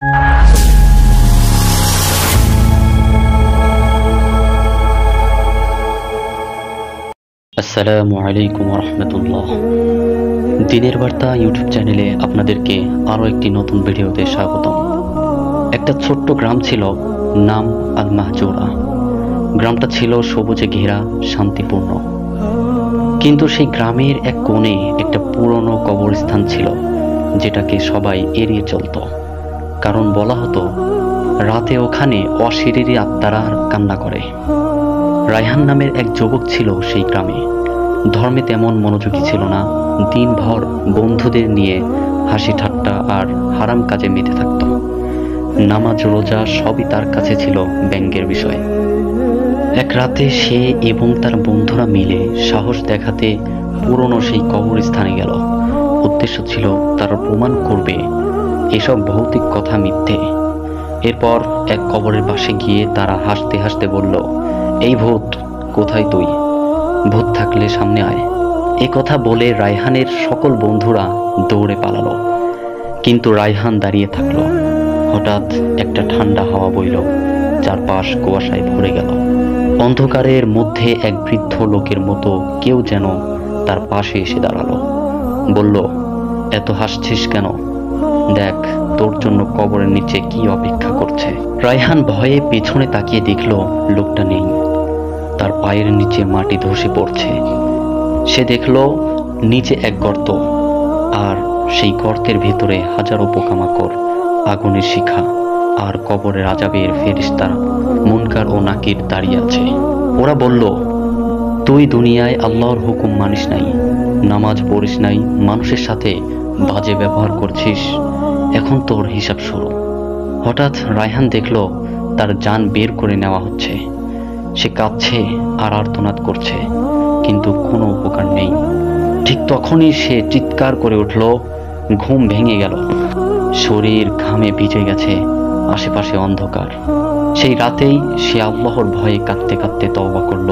আসসালামু আলাইকুম রহমতুল্লাহ। দিনের বার্তা ইউটিউব চ্যানেলে আপনাদেরকে আরও একটি নতুন ভিডিওতে স্বাগতম। একটা ছোট্ট গ্রাম ছিল, নাম আল মাহজুরা। গ্রামটা ছিল সবুজে ঘেরা, শান্তিপূর্ণ। কিন্তু সেই গ্রামের এক কোণে একটা পুরনো কবরস্থান ছিল, যেটাকে সবাই এড়িয়ে চলত। কারণ বলা হতো রাতে ওখানে অশরীরী আত্মারা কান্না করে। রায়হান নামের এক যুবক ছিল সেই গ্রামে। ধর্মে তেমন মনোযোগী ছিল না, দিনভর বন্ধুদের নিয়ে হাসি ঠাট্টা আর হারাম কাজে মেতে থাকত। নামাজ রোজা সবই তার কাছে ছিল ব্যঙ্গের বিষয়। এক রাতে সে এবং তার বন্ধুরা মিলে সাহস দেখাতে পুরনো সেই কবরস্থানে গেল। উদ্দেশ্য ছিল তারা প্রমাণ করবে এসব ভৌতিক কথা মিথ্যে। এরপর এক কবরের পাশে গিয়ে তারা হাসতে হাসতে বলল, এই ভূত, কোথায় তুই? ভূত থাকলে সামনে আয়। এ কথা বলে রায়হানের সকল বন্ধুরা দৌড়ে পালালো। কিন্তু রায়হান দাঁড়িয়ে থাকলো। হঠাৎ একটা ঠান্ডা হাওয়া বইল, চারপাশ কুয়াশায় ভরে গেল। অন্ধকারের মধ্যে এক বৃদ্ধ লোকের মতো কেউ যেন তার পাশে এসে দাঁড়ালো। বলল, এত হাসছিস কেন? দেখ তোর জন্য কবরের নিচে কি অপেক্ষা করছে। রায়হান ভয়ে পেছনে তাকিয়ে দেখল লোকটা নেই। তার পায়ের নিচে মাটি ধসে পড়ছে। সে দেখল নিচে এক গর্ত, আর সেই গর্তের ভেতরে হাজারো পোকামাকড়, আগুনের শিখা আর কবরের আযাবের ফেরেশতারা মুনকার ও নাকির দাঁড়িয়ে আছে। ওরা বলল, তুই দুনিয়ায় আল্লাহর হুকুম মানিস নাই, নামাজ পড়িস নাই, মানুষের সাথে বাজে ব্যবহার করছিস, এখন তোর হিসাব শুরু। হঠাৎ রায়হান দেখল তার জান বের করে নেওয়া হচ্ছে। সে কাঁদছে আর আর্তনাদ করছে, কিন্তু কোনো উপকার নেই। ঠিক তখনই সে চিৎকার করে উঠল। ঘুম ভেঙে গেল, শরীর ঘামে ভিজে গেছে, আশেপাশে অন্ধকার। সেই রাতেই সে আল্লাহর ভয়ে কাঁদতে কাঁদতে তওবা করল।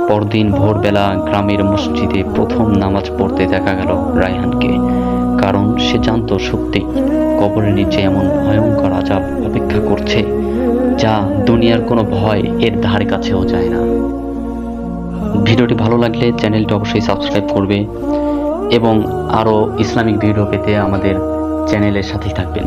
পরদিন ভোরবেলা গ্রামের মসজিদে প্রথম নামাজ পড়তে দেখা গেল রায়হানকে। কারণ সে জানত সত্যি কবরের নিচে এমন ভয়ঙ্কর আযাব অপেক্ষা করছে, যা দুনিয়ার কোনো ভয় এর ধারে কাছেও যায় না। ভিডিওটি ভালো লাগলে চ্যানেলটি অবশ্যই সাবস্ক্রাইব করবে এবং আরও ইসলামিক ভিডিও পেতে আমাদের চ্যানেলের সাথেই থাকবেন।